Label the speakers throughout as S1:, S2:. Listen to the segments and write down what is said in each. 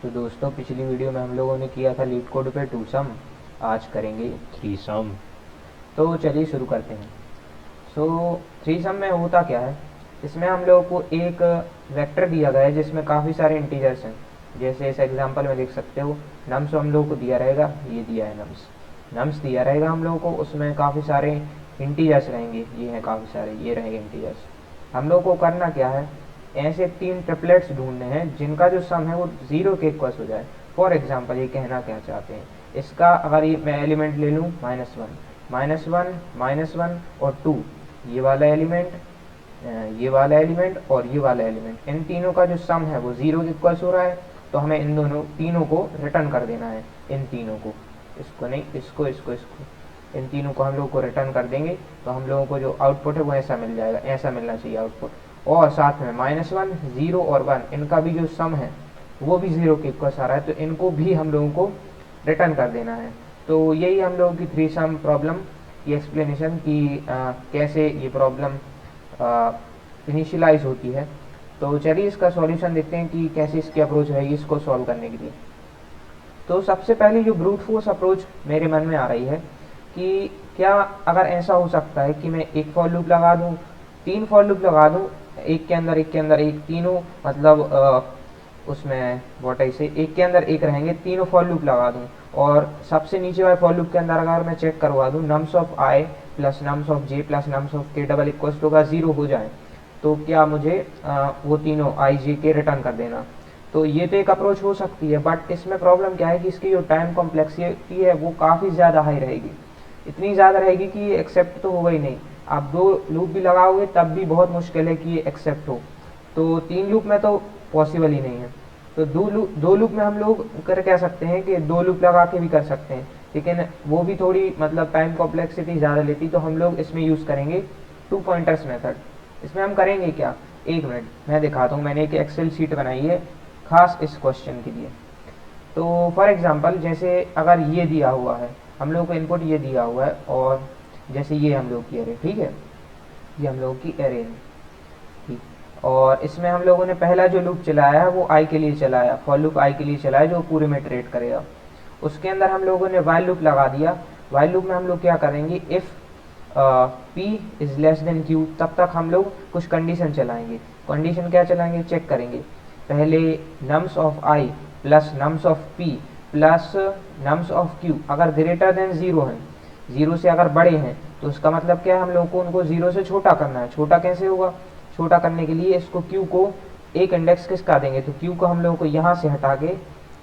S1: तो दोस्तों पिछली वीडियो में हम लोगों ने किया था लीड कोड पे 2 सम, आज करेंगे 3 सम। तो चलिए शुरू करते हैं। सो 3 सम में होता क्या है, इसमें हम लोगों को एक वेक्टर दिया गया है जिसमें काफ़ी सारे इंटीजर्स हैं। जैसे इस एग्जांपल में देख सकते हो, नम्स हम लोगों को दिया रहेगा, ये दिया है नम्स दिया रहेगा हम लोगों को, उसमें काफ़ी सारे इंटीजर्स रहेंगे, ये हैं काफ़ी सारे, ये रहेंगे इंटीजर्स। हम लोगों को करना क्या है, ऐसे 3 ट्रिपलेट्स ढूंढने हैं जिनका जो सम है वो 0 के इक्वल्स हो जाए। फॉर एग्जाम्पल ये कहना क्या चाहते हैं, इसका अगर ये मैं एलिमेंट ले लूँ -1 और 2, ये वाला एलिमेंट, ये वाला एलिमेंट और ये वाला एलिमेंट, इन तीनों का जो सम है वो 0 के इक्वल्स हो रहा है, तो हमें इन तीनों को रिटर्न कर देना है। इन तीनों को, इसको नहीं, इसको इसको इसको, इन तीनों को हम लोग को रिटर्न कर देंगे, तो हम लोगों को जो आउटपुट है वो ऐसा मिल जाएगा, ऐसा मिलना चाहिए आउटपुट। और साथ में -1, 0 और 1, इनका भी जो सम है वो भी 0 के इक्वल्स आ रहा है, तो इनको भी हम लोगों को रिटर्न कर देना है। तो यही हम लोगों की 3 सम प्रॉब्लम की एक्सप्लेनेशन की कैसे ये प्रॉब्लम इनिशियलाइज होती है। तो चलिए इसका सॉल्यूशन देखते हैं कि कैसे इसकी अप्रोच रहेगी इसको सॉल्व करने के लिए। तो सबसे पहले जो ब्रूट फोर्स अप्रोच मेरे मन में आ रही है कि क्या अगर ऐसा हो सकता है कि मैं एक फॉर लूप लगा दूं, 3 फॉर लूप लगा दूं, एक के अंदर एक के अंदर एक, तीनों मतलब उसमें व्हाट आई से एक के अंदर एक रहेंगे, तीनों फॉर लूप लगा दूं, और सबसे नीचे वाले फॉर लूप के अंदर अगर मैं चेक करवा दूं nums of I plus nums of J plus nums of के डबल इक्वल्स टू का 0 हो जाए, तो क्या मुझे वो तीनों आई जे के रिटर्न कर देना। तो ये तो एक अप्रोच हो सकती है, बट इसमें प्रॉब्लम क्या है कि इसकी जो टाइम कॉम्प्लेक्सिटी है वो काफ़ी ज़्यादा हाई रहेगी, इतनी ज़्यादा रहेगी कि ये एक्सेप्ट तो होगा ही नहीं। आप 2 लूप भी लगाओगे तब भी बहुत मुश्किल है कि ये एक्सेप्ट हो, तो 3 लूप में तो पॉसिबल ही नहीं है। तो 2 लूप में हम लोग कर क्या सकते हैं कि 2 लूप लगा के भी कर सकते हैं, लेकिन वो भी थोड़ी मतलब टाइम कॉम्प्लेक्सिटी ज़्यादा लेती, तो हम लोग इसमें यूज़ करेंगे 2 पॉइंटर्स मेथड। इसमें हम करेंगे क्या, एक मिनट मैं दिखाता हूँ, मैंने एक एक्सेल शीट बनाई है खास इस क्वेश्चन के लिए। तो फॉर एग्जांपल जैसे अगर ये दिया हुआ है, हम लोग को इनपुट ये दिया हुआ है, और जैसे ये हम लोग की एरे, ठीक है, ये हम लोग की एरे है, ठीक। और इसमें हम लोगों ने पहला जो लूप चलाया है वो आई के लिए चलाया, फॉर लूप आई के लिए चलाया जो पूरे में इटरेट करेगा। उसके अंदर हम लोगों ने वाइल लूप लगा दिया। वाइल लूप में हम लोग क्या करेंगे, if P is less than Q, तब तक हम लोग कुछ कंडीशन चलाएंगे। कंडीशन क्या चलाएंगे, चेक करेंगे। पहले nums of I plus nums of P plus nums of Q अगर ग्रेटर देन 0 हैं, 0 से अगर बड़े हैं, तो उसका मतलब क्या है, हम लोग को उनको 0 से छोटा करना है। छोटा कैसे होगा, छोटा करने के लिए इसको क्यू को एक इंडेक्स किसका देंगे, तो क्यू को हम लोगों को यहाँ से हटा के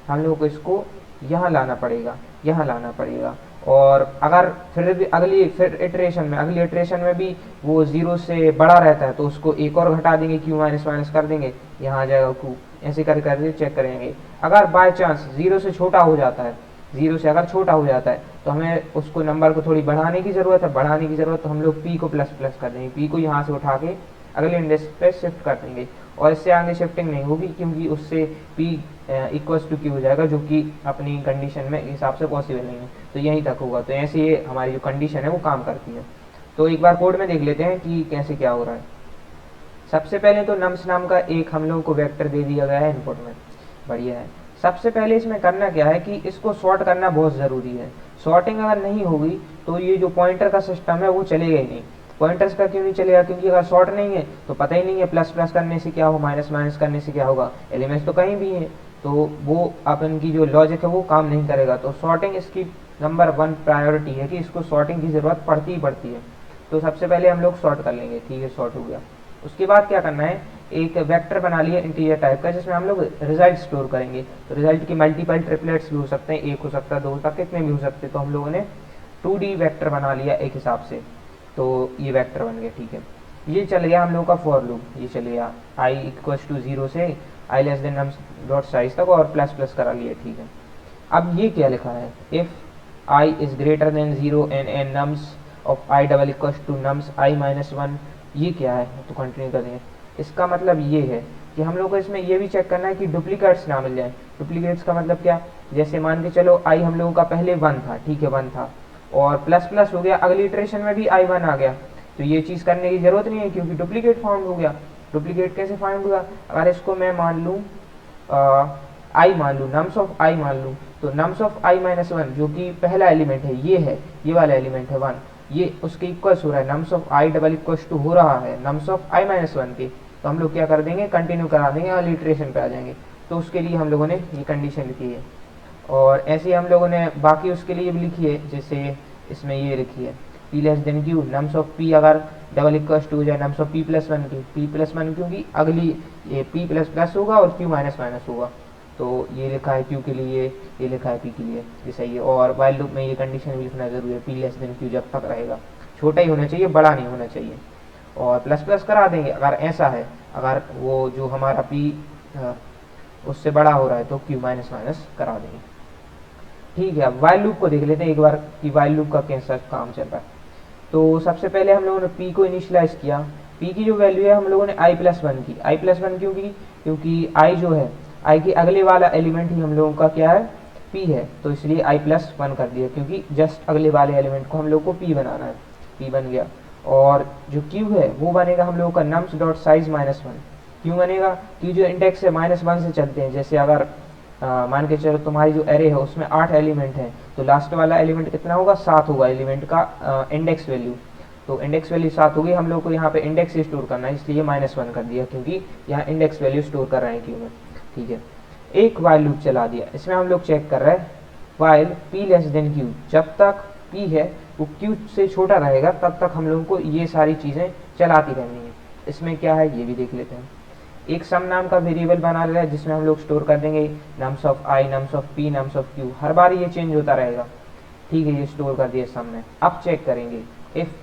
S1: हम लोगों को इसको यहाँ लाना पड़ेगा, यहाँ लाना पड़ेगा। और अगर फिर भी अगली इटरेशन में भी वो 0 से बड़ा रहता है, तो उसको एक और घटा देंगे, क्यू माइनस माइनस कर देंगे, यहाँ आ जाएगा क्यू। ऐसे कर चेक करेंगे। अगर बाय चांस 0 से छोटा हो जाता है, 0 से अगर छोटा हो जाता है, तो हमें उसको नंबर को थोड़ी बढ़ाने की ज़रूरत है, तो हम लोग पी को प्लस प्लस कर देंगे, पी को यहाँ से उठा के अगले इंडेक्स पे शिफ्ट कर देंगे, और इससे आगे शिफ्टिंग नहीं होगी क्योंकि उससे पी इक्वल्स टू क्यू हो जाएगा, जो कि अपनी कंडीशन में हिसाब से पॉसिबल नहीं है, तो यहीं तक होगा। तो ऐसे ये हमारी जो कंडीशन है वो काम करती है। तो एक बार कोड में देख लेते हैं कि कैसे क्या हो रहा है। सबसे पहले तो नम्स नाम का एक हम लोगों को वेक्टर दे दिया गया है इनपुट में, बढ़िया है। सबसे पहले इसमें करना क्या है कि इसको सॉर्ट करना बहुत ज़रूरी है। सॉर्टिंग अगर नहीं होगी तो ये जो पॉइंटर का सिस्टम है वो चलेगा ही नहीं। पॉइंटर्स का क्यों नहीं चलेगा, क्योंकि अगर शॉर्ट नहीं है तो पता ही नहीं है प्लस प्लस करने से क्या हो, माइनस माइनस करने से क्या होगा, एलिमेंट्स तो कहीं भी हैं, तो वो अपन की जो लॉजिक है वो काम नहीं करेगा। तो शॉर्टिंग इसकी नंबर 1 प्रायोरिटी है कि इसको शॉर्टिंग की ज़रूरत पड़ती ही पड़ती है। तो सबसे पहले हम लोग शॉर्ट कर लेंगे, ठीक है, शॉर्ट हो गया। उसके बाद क्या करना है, एक वेक्टर बना लिया इंटीजर टाइप का, जिसमें हम लोग रिजल्ट स्टोर करेंगे। तो रिजल्ट की मल्टीपल ट्रिपलेट्स भी हो सकते हैं, एक हो सकता है, 2 हो सकता है, कितने भी हो सकते हैं। तो हम लोगों ने 2D वेक्टर बना लिया एक हिसाब से, तो ये वेक्टर बन गया, ठीक है। ये चल गया हम लोग का फॉर लूप, ये चल गया आई इक्वल्स टू 0 से I less than nums dot size तक, और प्लस प्लस करा लिया, ठीक है। अब ये क्या लिखा है, if i is greater than 0 and nums of i double equals to nums i minus 1, ये क्या है, तो कंटिन्यू कर देंगे। इसका मतलब ये है कि हम लोग को इसमें ये भी चेक करना है कि डुप्लीकेट्स ना मिल जाए। डुप्लीकेट्स का मतलब क्या, जैसे मान के चलो आई हम लोगों का पहले 1 था, ठीक है, 1 था, और प्लस प्लस हो गया, अगली इटरेशन में भी आई 1 आ गया, तो ये चीज़ करने की ज़रूरत नहीं है क्योंकि डुप्लीकेट फाउंड हो गया। डुप्लीकेट कैसे फाउंड हुआ, अगर इसको मैं मान लूँ आई मान लूँ, नम्स ऑफ आई मान लूँ, तो nums of i minus one जो कि पहला एलिमेंट है, ये वाला एलिमेंट है 1, ये उसके इक्वल्स हो रहा है, nums of i double equals to हो रहा है nums of i minus one के, तो हम लोग क्या कर देंगे, कंटिन्यू करा देंगे और लिटरेशन पे आ जाएंगे। तो उसके लिए हम लोगों ने ये कंडीशन लिखी है, और ऐसे ही हम लोगों ने बाकी उसके लिए भी लिखी है, जैसे इसमें ये लिखी है P less than Q, nums of P अगर डबल इक्वल्स टू हो जाए nums of P plus one की, पी प्लस वन क्योंकि अगली ये पी प्लस प्लस होगा और क्यू माइनस माइनस होगा, तो ये लिखा है क्यू के लिए, ये लिखा है पी के लिए, ये सही है। और वाइल लूप में ये कंडीशन भी लिखना जरूरी है, पी लेस देन क्यू जब तक रहेगा, छोटा ही होना चाहिए, बड़ा नहीं होना चाहिए। और प्लस प्लस करा देंगे अगर ऐसा है, अगर वो जो हमारा पी उससे बड़ा हो रहा है तो क्यू माइनस माइनस करा देंगे। ठीक है, अब वाइल लूप को देख लेते हैं एक बार कि वाइल लूप का कैसा काम चल रहा है। तो सबसे पहले हम लोगों ने पी को इनिशियलाइज किया, पी की जो वैल्यू है हम लोगों ने आई प्लस वन की, आई प्लस वन क्योंकि आई जो है, आई के अगले वाला एलिमेंट ही हम लोगों का क्या है, पी है, तो इसलिए आई प्लस वन कर दिया, क्योंकि जस्ट अगले वाले एलिमेंट को हम लोग को पी बनाना है, पी बन गया। और जो क्यू है वो बनेगा हम लोगों का nums dot size minus one, क्यों बनेगा, क्यू जो इंडेक्स है माइनस वन से चलते हैं, जैसे अगर मान के चलो तुम्हारी जो एरे है उसमें 8 एलिमेंट हैं, तो लास्ट वाला एलिमेंट कितना होगा, 7 होगा एलिमेंट का इंडेक्स वैल्यू, तो इंडेक्स वैल्यू 7 होगी, हम लोग को यहाँ पे इंडेक्स स्टोर करना है इसलिए माइनस वन कर दिया, क्योंकि यहाँ इंडेक्स वैल्यू स्टोर कर रहे हैं क्यू में। ठीक है, एक वाइल लूप चला दिया, इसमें हम लोग चेक कर रहे हैं while P less than Q, जब तक पी है वो क्यू से छोटा रहेगा तब तक हम लोगों को ये सारी चीज़ें चलाती रहनी है। इसमें क्या है ये भी देख लेते हैं, एक सम नाम का वेरिएबल बना लिया है जिसमें हम लोग स्टोर कर देंगे nums of I, nums of P, nums of Q, हर बार ये चेंज होता रहेगा। ठीक है, ये स्टोर कर दिया सम में। अब चेक करेंगे if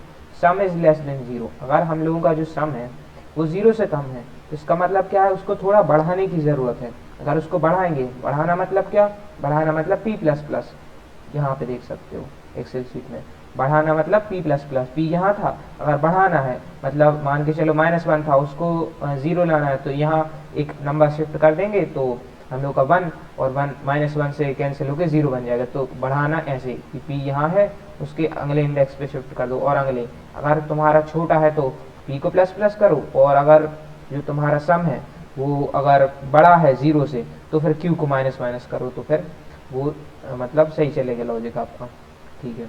S1: some is less than zero, अगर हम लोगों का जो सम है वो जीरो से कम है तो इसका मतलब क्या है, उसको थोड़ा बढ़ाने की ज़रूरत है। अगर उसको बढ़ाएंगे, बढ़ाना मतलब क्या, बढ़ाना मतलब पी प्लस प्लस, यहाँ पे देख सकते हो एक्सेल शीट में, बढ़ाना मतलब पी प्लस प्लस, पी यहाँ था, अगर बढ़ाना है मतलब मान के चलो माइनस वन था उसको जीरो लाना है, तो यहाँ एक नंबर शिफ्ट कर देंगे तो हम लोग का वन और वन माइनस वन से कैंसिल होकर जीरो बन जाएगा। तो बढ़ाना ऐसे कि पी यहाँ है उसके अगले इंडेक्स पे शिफ्ट कर दो, और अगले अगर तुम्हारा छोटा है तो पी को प्लस प्लस करो, और अगर जो तुम्हारा सम है वो अगर बड़ा है जीरो से तो फिर क्यू को माइनस माइनस करो, तो फिर वो मतलब सही चलेगा लॉजिक आपका। ठीक है,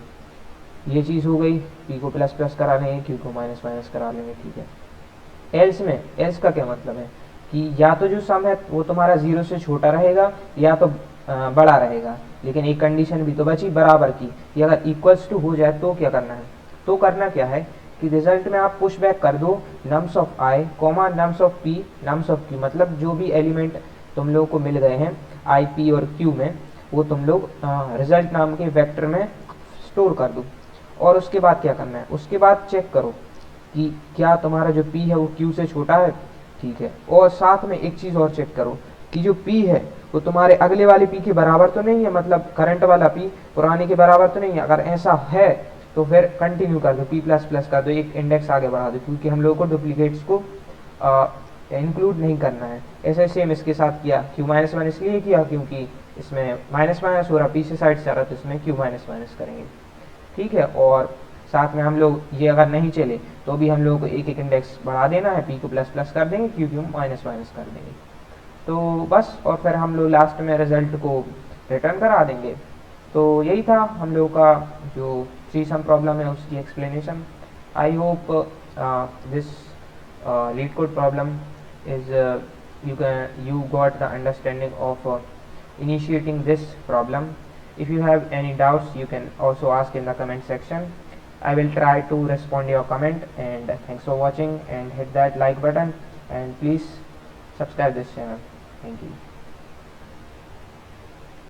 S1: ये चीज़ हो गई, पी को प्लस प्लस करा लेंगे, क्यू को माइनस माइनस करा लेंगे। ठीक है, एल्स में, एल्स का क्या मतलब है कि या तो जो सम है वो तुम्हारा जीरो से छोटा रहेगा या तो बड़ा रहेगा, लेकिन एक कंडीशन भी तो बची बराबर की, कि अगर इक्वल्स टू हो जाए तो क्या करना है, तो करना क्या है कि रिजल्ट में आप पुश बैक कर दो nums of I comma nums of P nums of Q, मतलब जो भी एलिमेंट तुम लोगों को मिल गए हैं आई पी और क्यू में वो तुम लोग रिजल्ट नाम के वेक्टर में स्टोर कर दो। और उसके बाद क्या करना है, उसके बाद चेक करो कि क्या तुम्हारा जो पी है वो क्यू से छोटा है। ठीक है, और साथ में एक चीज़ और चेक करो कि जो पी है वो तुम्हारे अगले वाले पी के बराबर तो नहीं है, मतलब करंट वाला पी पुराने के बराबर तो नहीं है। अगर ऐसा है तो फिर कंटिन्यू कर दो, पी प्लस प्लस कर दो, एक इंडेक्स आगे बढ़ा दो, क्योंकि हम लोगों को डुप्लीकेट्स को इंक्लूड नहीं करना है। ऐसे सेम इसके साथ किया, क्यू माइनस वन इसलिए किया क्योंकि इसमें माइनस माइनस हो रहा, पी से साइड से आ रहा, तो इसमें क्यू माइनस माइनस करेंगे। ठीक है, और साथ में हम लोग ये अगर नहीं चले तो भी हम लोगों को एक एक इंडेक्स बढ़ा देना है, पी को प्लस प्लस कर देंगे, क्यू क्यू माइनस माइनस कर देंगे, तो बस। और फिर हम लोग लास्ट में रिजल्ट को रिटर्न करा देंगे। तो यही था हम लोगों का जो थ्री सम प्रॉब्लम है उसकी explanation. I hope this leet code problem is you got the understanding of initiating this problem. If you have any doubts you can also ask in the comment section. I will try to respond your comment, and thanks for watching, and hit that like button and please subscribe this channel. Thank you.